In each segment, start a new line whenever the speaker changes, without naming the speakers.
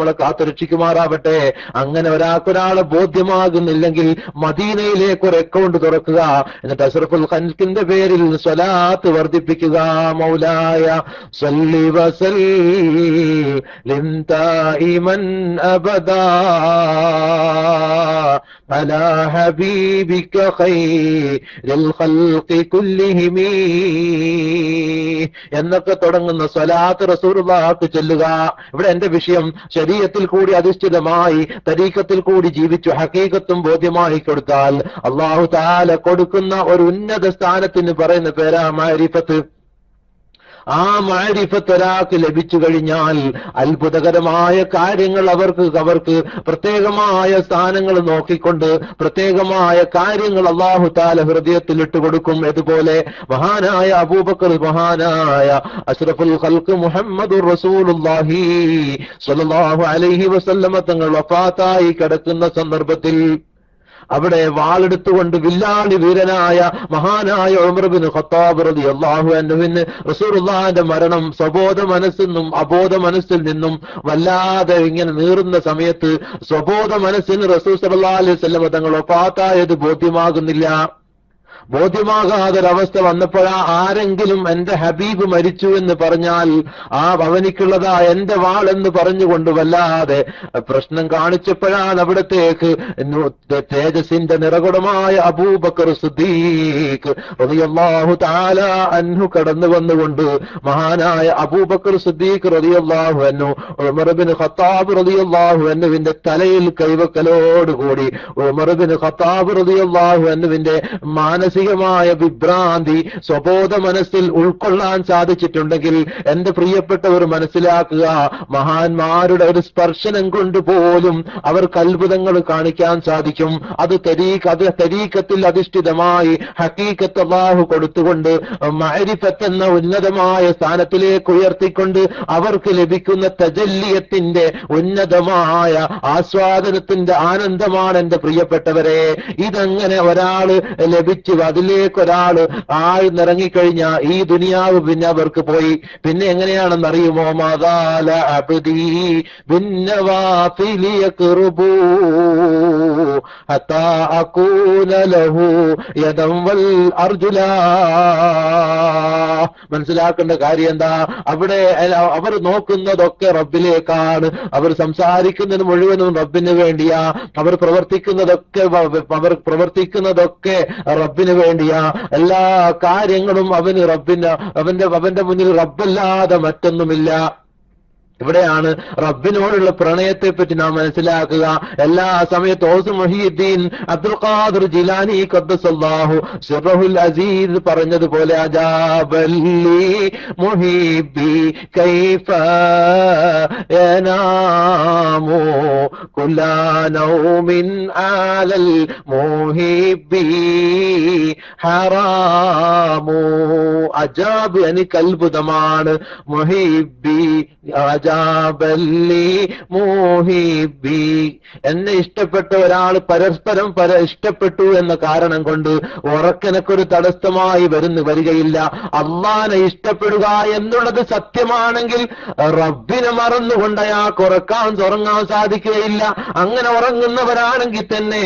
നമ്മളെ കാത്തുരക്ഷിക്കുമാറാവട്ടെ. അങ്ങനെ ഒരാൾക്കൊരാളെ ബോധ്യമാകുന്നില്ലെങ്കിൽ മദീനയിലേക്ക് ഒരു അക്കൗണ്ട് തുറക്കുക, എന്നിട്ട് അഷ്റഫുൽ ഖൽഖിന്റെ പേരിൽ സ്വലാത്ത് വർദ്ധിപ്പിക്കുക. മൗലായ സല്ലി വസല്ലിം ദായിമൻ അബദാ അലാ ഹബീബിക ഖൈറിൽ ഖൽഖി കുല്ലിഹിം എന്നൊക്കെ തുടങ്ങുന്ന സ്വലാത്ത് റസൂലുള്ളാഹിക്ക് ചൊല്ലുക. ഇവിടെ എന്റെ വിഷയം ശരീഅത്തിൽ കൂടി അധിഷ്ഠിതമായി തരീഖത്തിൽ കൂടി ജീവിച്ചു ഹഖീഖത്തും ബോധ്യമായി കൊടുത്താൽ അല്ലാഹു തആല കൊടുക്കുന്ന ഒരു ഉന്നത സ്ഥാനത്തിന് പറയുന്ന പേരാ മഅരിഫത്ത്. ആ മഅരിഫത്ത് ഒരാൾക്ക് ലഭിച്ചു കഴിഞ്ഞാൽ അത്ഭുതകരമായ കാര്യങ്ങൾ അവർക്ക് പ്രത്യേകമായ സ്ഥാനങ്ങൾ നോക്കിക്കൊണ്ട് പ്രത്യേകമായ കാര്യങ്ങൾ അല്ലാഹു തആല ഹൃദയത്തിൽ ഇട്ടുകൊടുക്കും. അതുപോലെ മഹാനായ അബൂബക്കർ, മഹാനായ അഷ്റഫുൽ ഖൽഖ് മുഹമ്മദുർ റസൂലുള്ളാഹി സ്വല്ലല്ലാഹു അലൈഹി വസല്ലമ തങ്ങൾ വഫാത്തായി കിടക്കുന്ന സന്ദർഭത്തിൽ അവിടെ വാളെടുത്തുകൊണ്ട് വില്ലാളി വീരനായ മഹാനായ ഉമർ ഇബ്നു ഖത്താബ് റളിയല്ലാഹു അൻഹുവിന് റസൂലുള്ളാഹിന്റെ മരണം സ്വബോധ മനസ്സിൽ നിന്നും വല്ലാതെ ഇങ്ങനെ നീറുന്ന സമയത്ത് സ്വബോധ മനസ്സിന് റസൂൽ സല്ലല്ലാഹു അലൈഹി വസല്ലം തങ്ങൾ വഫാത്തായത് ബോധ്യമാകാതൊരവസ്ഥ വന്നപ്പോഴാ ആരെങ്കിലും എന്റെ ഹബീബ് മരിച്ചു എന്ന് പറഞ്ഞാൽ ആ അവനിക്കുള്ളതാ എന്റെ വാൾ എന്ന് പറഞ്ഞുകൊണ്ട് വല്ലാതെ പ്രശ്നം കാണിച്ചപ്പോഴാണ് അവിടത്തേക്ക് തേജസിന്റെ നിറകുടമായ അബൂബക്കർ സിദ്ദീഖ് റളിയല്ലാഹു തആല അൻഹു കടന്നു വന്നുകൊണ്ട് മഹാനായ അബൂബക്കർ സിദ്ദീഖ് റളിയല്ലാഹു അൻഹു ഉമർ ഇബ്നു ഖത്താബ് റളിയല്ലാഹു അൻഹുവിന്റെ തലയിൽ കൈവക്കലോടുകൂടി ഉമർ ഇബ്നു ഖത്താബ് റളിയല്ലാഹു അൻഹുവിന്റെ മാനസികമായ വിഭ്രാന്തി സ്വബോധ മനസ്സിൽ ഉൾക്കൊള്ളാൻ സാധിച്ചിട്ടുണ്ടെങ്കിൽ എന്റെ പ്രിയപ്പെട്ടവർ മനസ്സിലാക്കുക, മഹാന്മാരുടെ ഒരു സ്പർശനം കൊണ്ട് പോലും അവർക്ക് അത്ഭുതങ്ങൾ കാണിക്കാൻ സാധിക്കും. അത് തരീഖത്തിൽ അധിഷ്ഠിതമായി ഹഖീഖത്ത് അല്ലാഹു കൊടുത്തുകൊണ്ട് മഅരിഫത്ത് എന്ന ഉന്നതമായ സ്ഥാനത്തിലേക്ക് ഉയർത്തിക്കൊണ്ട് അവർക്ക് ലഭിക്കുന്ന തജല്ലിയത്തിന്റെ ഉന്നതമായ ആസ്വാദനത്തിന്റെ ആനന്ദമാണ് എന്റെ പ്രിയപ്പെട്ടവരെ. ഇതങ്ങനെ ഒരാള് ലഭിച്ചു അതിലേക്കൊരാള് ആഴ്ന്നിറങ്ങിക്കഴിഞ്ഞ ഈ ദുനിയാവ് പിന്നെ അവർക്ക് പോയി. പിന്നെ എങ്ങനെയാണെന്ന് അറിയുമോ? മദാല അബ്ദി ബിന്നവാഫിലി യഖ്റുബു ഹത്താ അകൂന ലഹു യദം വൽ അർജുലാ. മനസ്സിലാക്കേണ്ട കാര്യം എന്താ? അവിടെ അവർ നോക്കുന്നതൊക്കെ റബ്ബിലേക്കാണ്. അവർ സംസാരിക്കുന്നത് മുഴുവനും റബ്ബിന് വേണ്ടിയാ. അവർ പ്രവർത്തിക്കുന്നതൊക്കെ റബ്ബിന് വേണ്ടിയാ. എല്ലാ കാര്യങ്ങളും അവന്റെ മുന്നിൽ റബ്ബല്ലാതെ മറ്റൊന്നുമില്ല. ഇവിടെയാണ് റബ്ബിനോടുള്ള പ്രണയത്തെ പറ്റി നാം മനസ്സിലാക്കുക. എല്ലാ സമയത്തും ഔസ് മുഹീദ്ദീൻ അബ്ദുൽ ഖാദിർ ജിലാനി ഖദ്ദസല്ലാഹു സിർറഹുൽ അസീസ് പറഞ്ഞതുപോലെ അജാബല്ലി മുഹിബ്ബി കൈഫ യനാമു കുല്ലാ നൗമിൻ അലൽ മുഹിബ്ബി ഹറാമു. അജാബ് എനിക്ക് അത്ഭുതമാണ്, മുഹിബ്ബി മോഹിബി എന്നെ ഇഷ്ടപ്പെട്ട ഒരാൾ പരസ്പരം ഇഷ്ടപ്പെട്ടു എന്ന കാരണം കൊണ്ട് ഉറക്കനക്കൊരു തടസ്സമായി വരികയില്ല. അള്ളാനെ ഇഷ്ടപ്പെടുക എന്നുള്ളത് സത്യമാണെങ്കിൽ റബ്ബിനെ മറന്നുകൊണ്ട് അയാൾക്ക് ഉറങ്ങാൻ സാധിക്കുകയില്ല. അങ്ങനെ ഉറങ്ങുന്നവരാണെങ്കിൽ തന്നെ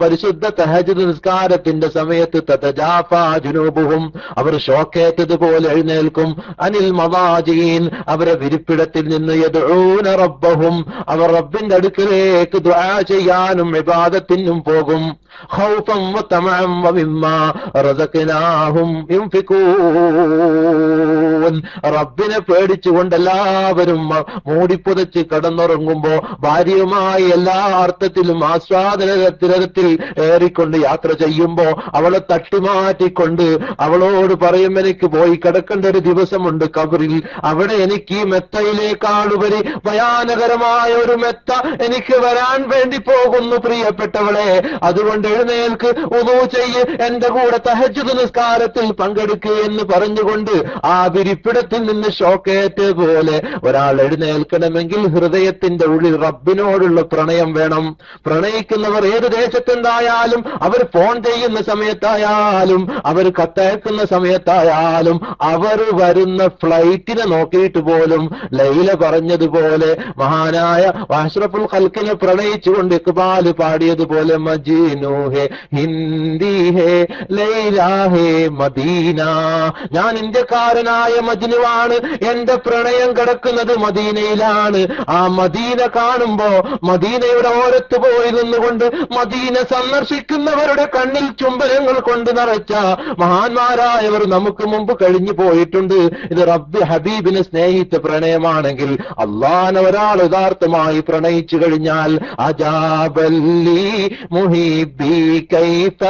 പരിശുദ്ധ തഹജ്ജുദ് നിസ്കാരത്തിന്റെ സമയത്ത് തതജാഫാ ജുനൂബുഹും അവർ ഷോക്കേറ്റതുപോലെ എഴുന്നേൽക്കും. അനിൽ മവാജീൻ അവരെ വിരിപ്പിടത്തിൽ നിന്ന് യദ്ഊന റബ്ബഹും അവർ റബ്ബിന്റെ അടുക്കലേക്ക് ദുആ ചെയ്യാനും ഇബാദത്തിനും പോകും. ഖൗഫൻ വതമഅൻ വമിമ്മാ റസഖനാഹും യുൻഫിഖൂൻ. റബ്ബിനെ പേടിച്ചുകൊണ്ട് എല്ലാവരും മൂടിപ്പുതച്ച് കിടന്നുറങ്ങുമ്പോ ഭാര്യയുമായി എല്ലാ അർത്ഥത്തിലും ആസ്വാദനത്തിൽ ഏറിക്കൊണ്ട് യാത്ര ചെയ്യുമ്പോ അവളെ തട്ടിമാറ്റിക്കൊണ്ട് അവളോട് പറയും, എനിക്ക് പോയി കിടക്കേണ്ട ഒരു ദിവസമുണ്ട് കബറിൽ, അവിടെ എനിക്ക് ഈ മെത്തയിലേക്കാളുപരി ഭയാനകരമായ ഒരു മെത്ത എനിക്ക് വരാൻ വേണ്ടി പോകുന്നു പ്രിയപ്പെട്ടവളെ. അതുകൊണ്ട് എഴുന്നേൽക്ക്, വുളൂ ചെയ്യ്, എന്റെ കൂടെ തഹജ്ജുദ് നിസ്കാരത്തിൽ പങ്കെടുക്കുക എന്ന് പറഞ്ഞുകൊണ്ട് ആ വിരിപ്പിടത്തിൽ നിന്ന് ഷോക്കേറ്റ് പോലെ ഒരാൾ എഴുന്നേൽക്കണമെങ്കിൽ ഹൃദയത്തിന്റെ ഉള്ളിൽ റബ്ബിനോടുള്ള പ്രണയം വേണം. പ്രണയിക്കുന്നവർ ഏത് ദേശത്തുണ്ടായാലും, അവർ ഫോൺ ചെയ്യുന്ന സമയത്തായാലും, അവർ കത്തയക്കുന്ന സമയത്തായാലും, അവർ വരുന്ന ഫ്ലൈറ്റിനെ നോക്കിയിട്ട് പോലും ലൈല പറഞ്ഞതുപോലെ, മഹാനായ അഷ്റഫുൽ ഖൽഖിനെ പ്രണയിച്ചുകൊണ്ട് ഇഖ്ബാൽ പാടിയതുപോലെ, മജ്നൂ ഹേ ഹിന്ദി ഹേ ലൈല ഹേ മദീന, ഞാൻ ഇന്ത്യക്കാരനായ മജ്നുവാണ്, എന്റെ പ്രണയം കിടക്കുന്നത് മദീനയിലാണ്. ആ മദീന കാണുമ്പോ മദീനയുടെ ഓരത്ത് പോയി നിന്നുകൊണ്ട് മദീന സന്ദർശിക്കുന്നവരുടെ കണ്ണിൽ ചുംബനങ്ങൾ കൊണ്ട് നിറച്ച മഹാന്മാരായവർ നമുക്ക് മുമ്പ് കഴിഞ്ഞു പോയിട്ടുണ്ട്. ഇത് റബ്ബ് ഹബീബിനെ സ്നേഹിച്ച പ്രണയമാണെങ്കിൽ, അല്ലാഹനെ ഒരാൾ യഥാർത്ഥമായി പ്രണയിച്ചു കഴിഞ്ഞാൽ, അജാബല്ലി മുഹിബ്ബി കൈഫ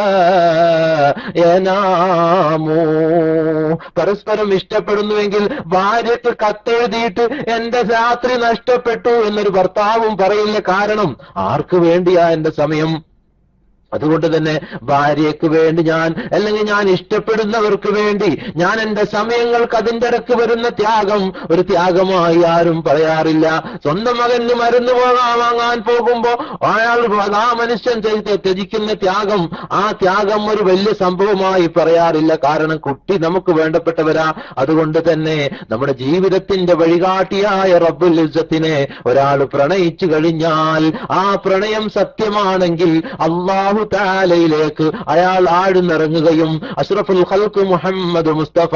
യനാമു, പരസ്പരം ഇഷ്ടപ്പെടുന്നുവെങ്കിൽ ഭാര്യയ്ക്ക് കത്തെഴുതിയിട്ട് എന്റെ രാത്രി നഷ്ടപ്പെട്ടു എന്നൊരു ഭർത്താവും പറയില്ല. കാരണം ആർക്ക് വേണ്ടിയാ എന്റെ സമയം? അതുകൊണ്ട് തന്നെ ഭാര്യയ്ക്ക് വേണ്ടി ഞാൻ, അല്ലെങ്കിൽ ഞാൻ ഇഷ്ടപ്പെടുന്നവർക്ക് വേണ്ടി ഞാൻ എന്റെ സമയങ്ങൾക്ക് അതിന്റെ ഇടക്ക് വരുന്ന ത്യാഗം ഒരു ത്യാഗമായി ആരും പറയാറില്ല. സ്വന്തം മകന് മരുന്ന് വാങ്ങാൻ പോകുമ്പോ അയാൾ ആ മനുഷ്യൻ ത്യജിക്കുന്ന ത്യാഗം, ആ ത്യാഗം ഒരു വലിയ സംഭവമായി പറയാറില്ല. കാരണം കുട്ടി നമുക്ക് വേണ്ടപ്പെട്ടവരാ. അതുകൊണ്ട് തന്നെ നമ്മുടെ ജീവിതത്തിന്റെ വഴികാട്ടിയായ റബ്ബുൽ ഇസ്സത്തിനെ ഒരാൾ പ്രണയിച്ചു കഴിഞ്ഞാൽ, ആ പ്രണയം സത്യമാണെങ്കിൽ അല്ലാഹു തആലയിലേക്ക് അയാൾ ആഴ്ന്നിറങ്ങുകയും അഷ്റഫുൽ ഖൽഖ് മുഹമ്മദ് മുസ്തഫ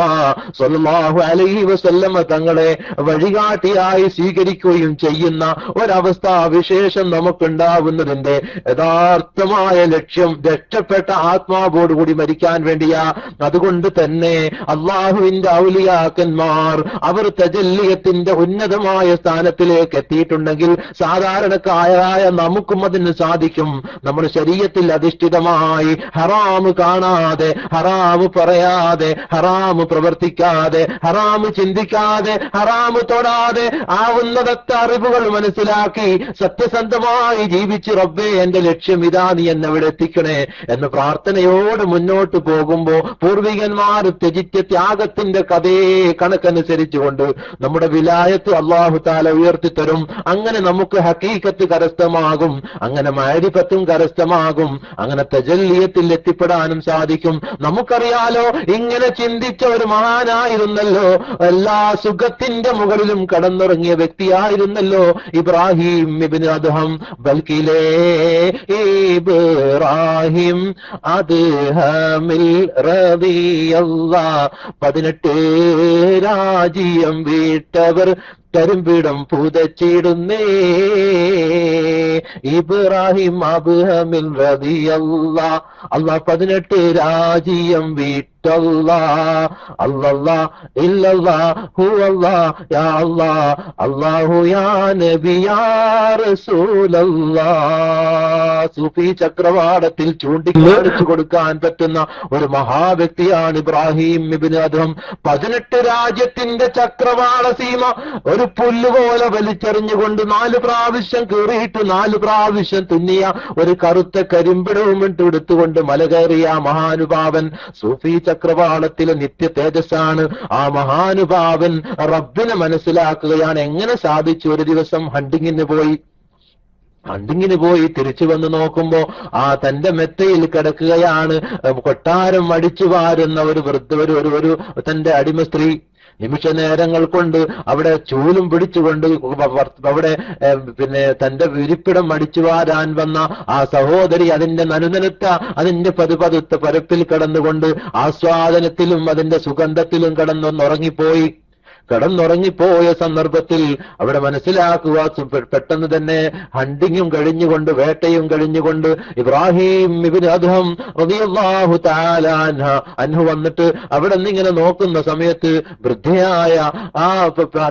സ്വല്ലല്ലാഹു അലൈഹി വസല്ലമ തങ്ങളെ വഴികാട്ടിയായി സ്വീകരിക്കുകയും ചെയ്യുന്ന ഒരവസ്ഥ വിശേഷം നമുക്കുണ്ടാവുന്നതിന്റെ യഥാർത്ഥമായ ലക്ഷ്യം രക്ഷപ്പെട്ട ആത്മാവോടുകൂടി മരിക്കാൻ വേണ്ടിയാ. അതുകൊണ്ട് തന്നെ അള്ളാഹുവിന്റെ ഔലിയാക്കന്മാർ അവർ തജല്ലിയത്തിന്റെ ഉന്നതമായ സ്ഥാനത്തിലേക്ക് എത്തിയിട്ടുണ്ടെങ്കിൽ സാധാരണക്കാരായ നമുക്കും അതിന് സാധിക്കും. നമ്മുടെ ശരീരത്തിൽ അധിഷ്ഠിതമായി ഹറാമ് കാണാതെ, ഹറാമ് പറയാതെ, ഹറാമ് പ്രവർത്തിക്കാതെ, ഹറാമ് ചിന്തിക്കാതെ, ഹറാമ് തൊടാതെ ആവുന്നതത്ത അറിവുകൾ മനസ്സിലാക്കി സത്യസന്ധമായി ജീവിച്ച് റബ്ബേ എന്റെ ലക്ഷ്യം ഇതാ, നീ എന്നെ ഇവിടെ എത്തിക്കണേ എന്ന പ്രാർത്ഥനയോട് മുന്നോട്ട് പോകുമ്പോ പൂർവികന്മാർ ത്യജിച്ച ത്യാഗത്തിന്റെ കണക്കനുസരിച്ചുകൊണ്ട് നമ്മുടെ വിലായത്ത് അല്ലാഹു തആല ഉയർത്തിത്തരും. അങ്ങനെ നമുക്ക് ഹഖീഖത്ത് കരസ്ഥമാകും, അങ്ങനെ മഅരിഫത്തും കരസ്ഥമാകും, അങ്ങനെ തജല്ലിയത്തിൽ എത്തിപ്പെടാനും സാധിക്കും. നമുക്കറിയാലോ, ഇങ്ങനെ ചിന്തിച്ച ഒരു മഹാനായിരുന്നല്ലോ, എല്ലാ സുഖത്തിന്റെ മുകളിലും കടന്നുറങ്ങിയ വ്യക്തിയായിരുന്നല്ലോ ഇബ്രാഹിം ഇബ്നു അദ്ഹം. ബൽക്കിലേ ഇബ്രാഹിം അദ്ഹമിൽ റളിയല്ലാഹ്, 18 രാജ്യം വീട്ടവർ കരിമ്പിടം പുതച്ചിടുന്നേ. ഇബ്രാഹിം അബ്ഹമിൽ റളിയല്ലാഹ്, അല്ലാഹ് 18 രാജ്യം വീട്ടല്ലാഹ്. അല്ലല്ലാഹ് ഇല്ലല്ലാഹ് ഹുവല്ലാഹ് യാ അല്ലാഹ്, അല്ലാഹു യാ നബി യാ റസൂലല്ലാഹ്. സൂഫി ചക്രവാളത്തിൽ ചൂണ്ടിക്കാണിച്ചു കൊടുക്കാൻ പറ്റുന്ന ഒരു മഹാവ്യക്തിയാണ് ഇബ്രാഹിം ഇബ്നു അദ്ഹം. 18 രാജ്യത്തിന്റെ ചക്രവാള സീമ ഒരു പുല്ലുപോലെ വലിച്ചെറിഞ്ഞുകൊണ്ട് 4 പ്രാവശ്യം കീറിയിട്ട് 4 പ്രാവശ്യം തുന്നിയ ഒരു കറുത്ത കരിമ്പിടവും എടുത്തുകൊണ്ട് മല കയറിയ മഹാനുഭാവൻ സൂഫി ചക്രവാളത്തിലെ നിത്യ തേജസ്സാണ്. ആ മഹാനുഭാവൻ റബ്ബിനെ മനസ്സിലാക്കുകയാണ്. എങ്ങനെ സാധിച്ചു? ഒരു ദിവസം ഹണ്ടിങ്ങിന് പോയി തിരിച്ചു വന്ന് നോക്കുമ്പോ തന്റെ മെത്തയിൽ കിടക്കുകയാണ് കൊട്ടാരം അടിച്ചു വാരുന്ന ഒരു തന്റെ അടിമ സ്ത്രീ. നിമിഷ നേരങ്ങൾ കൊണ്ട് അവിടെ ചൂലും പിടിച്ചുകൊണ്ട് അവിടെ തന്റെ വിരിപ്പിടം അടിച്ചു വാരാൻ വന്ന ആ സഹോദരി അതിന്റെ നനുനനുത്ത അതിന്റെ പതുപതുത്ത പരപ്പിൽ കടന്നുകൊണ്ട് ആസ്വാദനത്തിലും അതിന്റെ സുഗന്ധത്തിലും കടന്നുറങ്ങിപ്പോയ സന്ദർഭത്തിൽ അവിടെ മനസ്സിലാക്കുക, പെട്ടെന്ന് തന്നെ ഹണ്ടിങ്ങും കഴിഞ്ഞുകൊണ്ട് വേട്ടയും കഴിഞ്ഞുകൊണ്ട് ഇബ്രാഹിം ഇബ്നു അദ്ഹം റളിയല്ലാഹു തആല അൻഹു വന്നിട്ട് അവിടെ നിന്നിങ്ങനെ നോക്കുന്ന സമയത്ത് വൃദ്ധയായ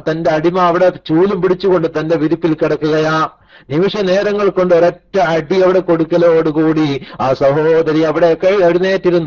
തന്റെ അടിമ അവിടെ ചൂലും പിടിച്ചുകൊണ്ട് തന്റെ വിരിപ്പിൽ കിടക്കുകയാ. നിമിഷ നേരങ്ങൾ കൊണ്ട് ഒരൊറ്റ അടി അവിടെ കൊടുക്കലോടുകൂടി ആ സഹോദരി അവിടെ എഴുന്നേറ്റിരുന്നു.